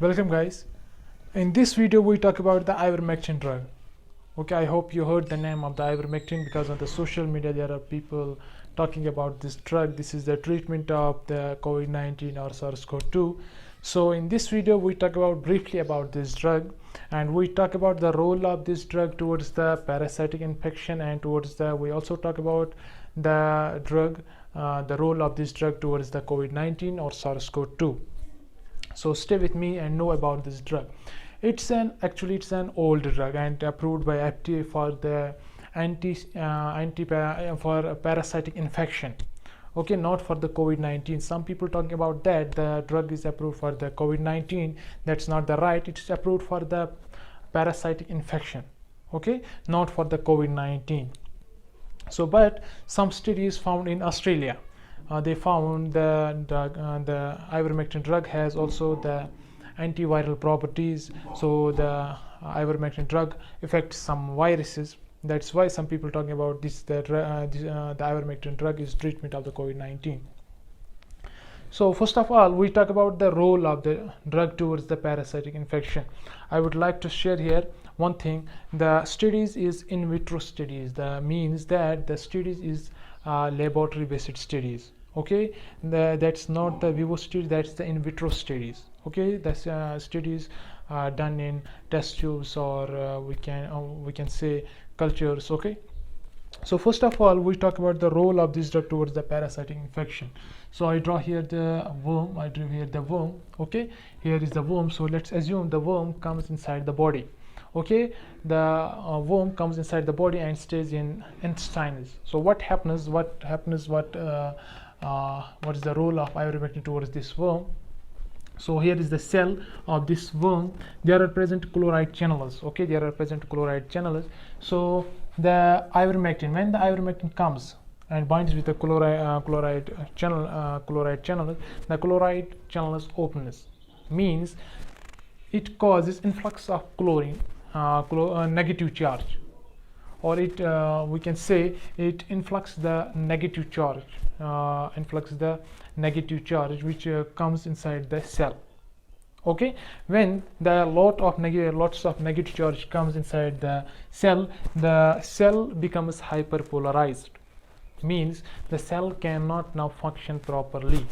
Welcome guys. In this video we talk about the ivermectin drug. Okay, I hope you heard the name of the ivermectin because on the social media there are people talking about this drug. This is the treatment of the COVID-19 or SARS-CoV-2. So in this video we talk about briefly about this drug, and we talk about the role of this drug towards the parasitic infection, and towards the we also talk about the drug the role of this drug towards the COVID-19 or SARS-CoV-2. So stay with me and know about this drug. It's an old drug and approved by FDA for the for parasitic infection. Okay, not for the COVID-19. Some people talking about that the drug is approved for the COVID-19. That's not the right. It's approved for the parasitic infection. Okay, not for the COVID-19. So, but some studies found in Australia. They found the ivermectin drug has also the antiviral properties. So the ivermectin drug affects some viruses. That's why some people talking about this the ivermectin drug is treatment of the COVID-19. So first of all, we talk about the role of the drug towards the parasitic infection. I would like to share here one thing. The studies is in vitro studies. That means that the studies is laboratory based studies. Okay, that's not the vivo study, that's the in vitro studies. Okay, that's studies done in test tubes, or we can say cultures. Okay, so first of all we talk about the role of this drug towards the parasitic infection. So I draw here the worm, I drew here the worm. Okay, here is the worm. So let's assume the worm comes inside the body. Okay, the worm comes inside the body and stays in intestines. So what is the role of ivermectin towards this worm? So here is the cell of this worm. There are present chloride channels. Okay, there are present chloride channels. So the ivermectin, when the ivermectin comes and binds with the chloride channel, the chloride channels openness means it causes influx of chlorine, negative charge, or it we can say it influx the negative charge, which comes inside the cell. Okay, when the lots of negative charge comes inside the cell becomes hyperpolarized, means the cell cannot now function properly.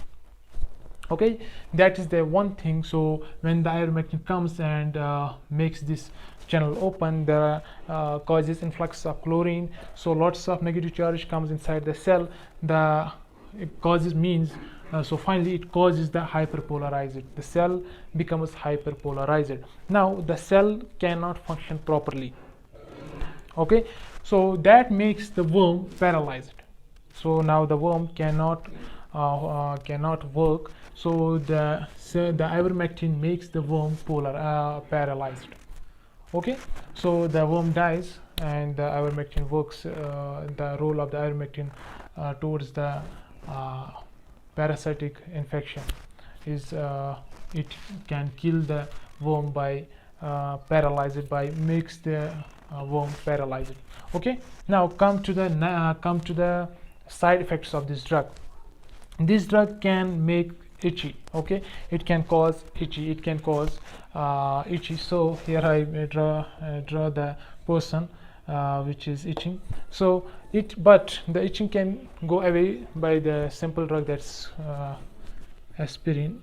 Okay, that is the one thing. So when the ivermectin comes and makes this channel open, there causes influx of chlorine, so lots of negative charge comes inside the cell. So finally it causes the hyperpolarized, the cell becomes hyperpolarized. Now the cell cannot function properly. Okay, so that makes the worm paralyzed. So now the worm cannot work. So the ivermectin makes the worm paralyzed. Okay, so the worm dies and the ivermectin works. The role of the ivermectin towards the parasitic infection is it can kill the worm by makes the worm paralyzed. Okay, now come to the side effects of this drug. This drug can make itchy. Okay, it can cause itchy. So here I draw the person which is itching. So but the itching can go away by the simple drug, that's aspirin.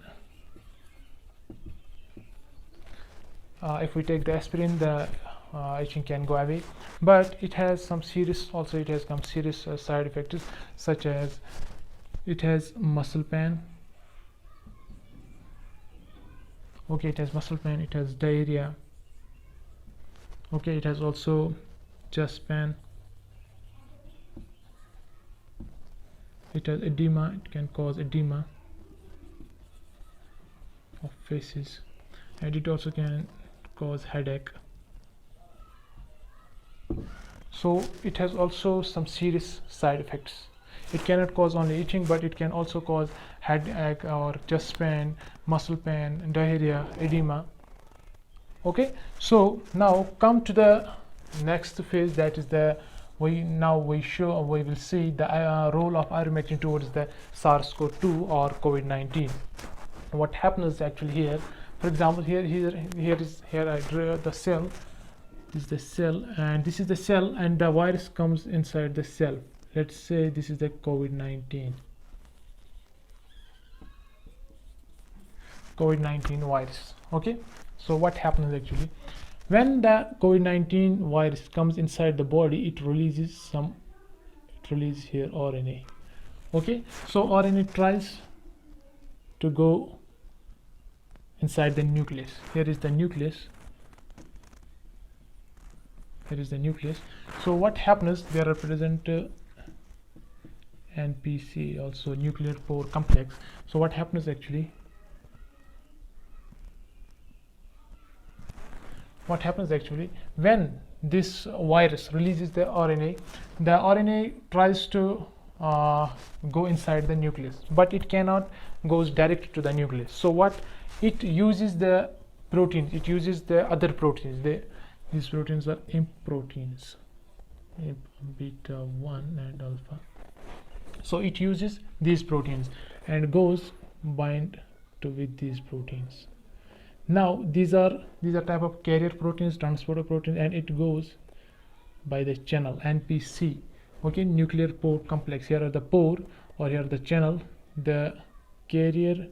If we take the aspirin, the itching can go away, but it has some serious side effects, such as it has muscle pain. Okay, it has muscle pain, it has diarrhea. Okay, it has also chest pain, it has edema, it can cause edema of faces, and it also can cause headache. So it has also some serious side effects. It cannot cause only itching, but it can also cause headache or chest pain, muscle pain, diarrhea, edema. Okay, so now come to the next phase, that is the we will see the role of ivermectin towards the SARS-CoV-2 or COVID-19. what happens actually here, for example, here I drew the cell. This is the cell, and this is the cell, and the virus comes inside the cell. Let's say this is the COVID-19 virus. Okay, so what happens actually, when the COVID-19 virus comes inside the body, it releases here RNA. Okay, so RNA tries to go inside the nucleus. Here is the nucleus. So what happens, they represent NPC, also nuclear pore complex. So what happens actually, when this virus releases the RNA tries to go inside the nucleus, but it cannot goes direct to the nucleus. So what it uses, the proteins, it uses the other proteins. These proteins are imp proteins, beta 1 and alpha. So it uses these proteins and goes bind to with these proteins. Now these are type of carrier proteins, transporter proteins, and it goes by the channel NPC. Okay, nuclear pore complex. Here are the pore, or here are the channel. The carriers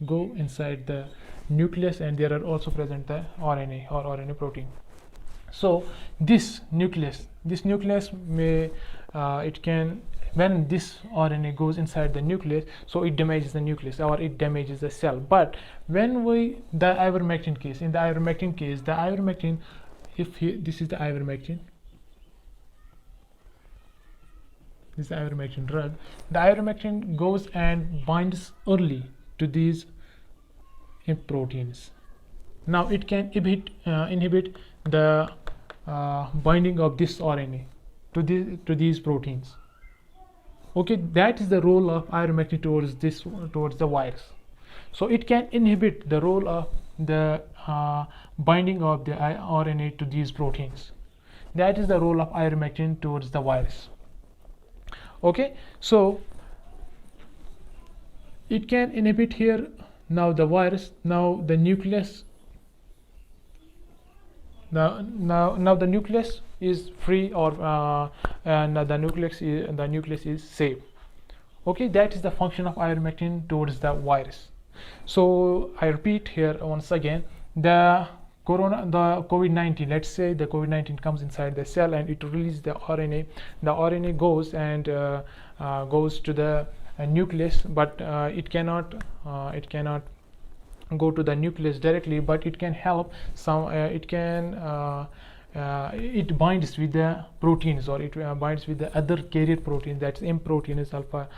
go inside the nucleus, and there are also present the RNA or RNA protein. So this nucleus may when this RNA goes inside the nucleus, so it damages the nucleus or it damages the cell. But when the ivermectin case, the ivermectin, this is the ivermectin, this is the ivermectin drug. The ivermectin goes and binds early to these imp proteins. Now it can inhibit the binding of this RNA to these proteins. Okay, that is the role of ivermectin towards the virus. So it can inhibit the role of the binding of the RNA to these proteins. That is the role of ivermectin towards the virus. Okay, so it can inhibit here now the virus. Now the nucleus. Now the nucleus is free, or and the nucleus is safe. Okay, that is the function of ivermectin towards the virus. So I repeat here once again, the COVID-19, let's say the COVID-19 comes inside the cell and it releases the RNA. The RNA goes and goes to the nucleus, but it cannot go to the nucleus directly, but it can help it binds with the proteins, or it binds with the other carrier protein, that's imp proteins, alpha,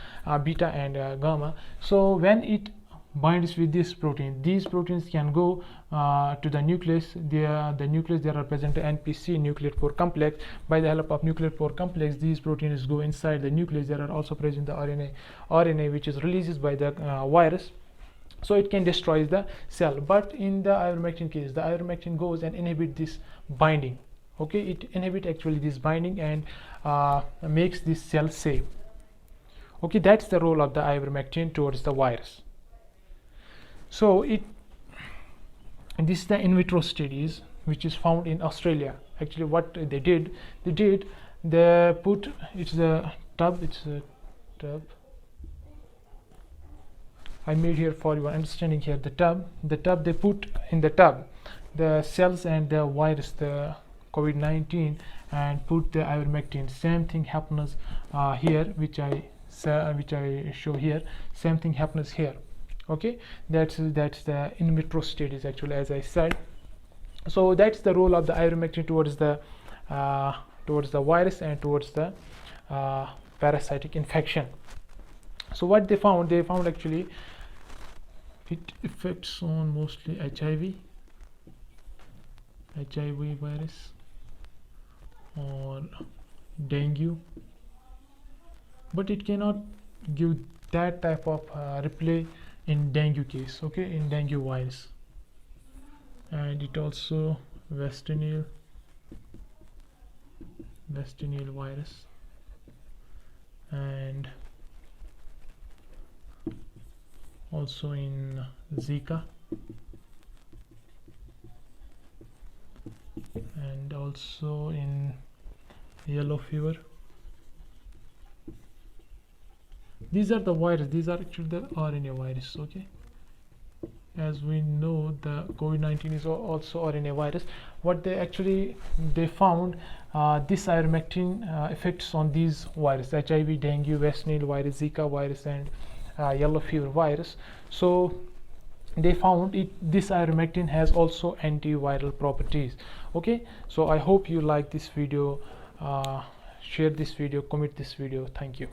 beta, and gamma. So when it binds with this protein, these proteins can go to the nucleus. The nucleus, they represent the NPC, nuclear pore complex. By the help of nuclear pore complex, these proteins go inside the nucleus. There are also present the RNA which is released by the virus. So it can destroy the cell. But in the ivermectin case, the ivermectin goes and inhibit this binding. Okay, it inhibit actually this binding and makes this cell safe. Okay, that's the role of the ivermectin towards the virus. So this is the in vitro studies which is found in Australia. Actually, what they did, they put, it's a tub I made here for your understanding here. The tub they put in the tub the cells and the virus, the COVID-19, and put the ivermectin. Same thing happens here, which I show here. Same thing happens here. Okay, that's the in vitro studies actually, as I said. So that's the role of the ivermectin towards the virus and towards the parasitic infection. So what they found actually, it affects on mostly HIV virus or dengue, but it cannot give that type of replay in dengue case. Okay, in dengue virus. And it also West Nile virus and also in Zika, and also in yellow fever. These are the virus, these are actually the RNA virus. Okay, as we know, the COVID-19 is also RNA virus. What they found, this ivermectin effects on these viruses: HIV, dengue, West Nile virus, Zika virus, and yellow fever virus. So they found this ivermectin has also antiviral properties. Okay, so I hope you like this video. Share this video, comment this video. Thank you.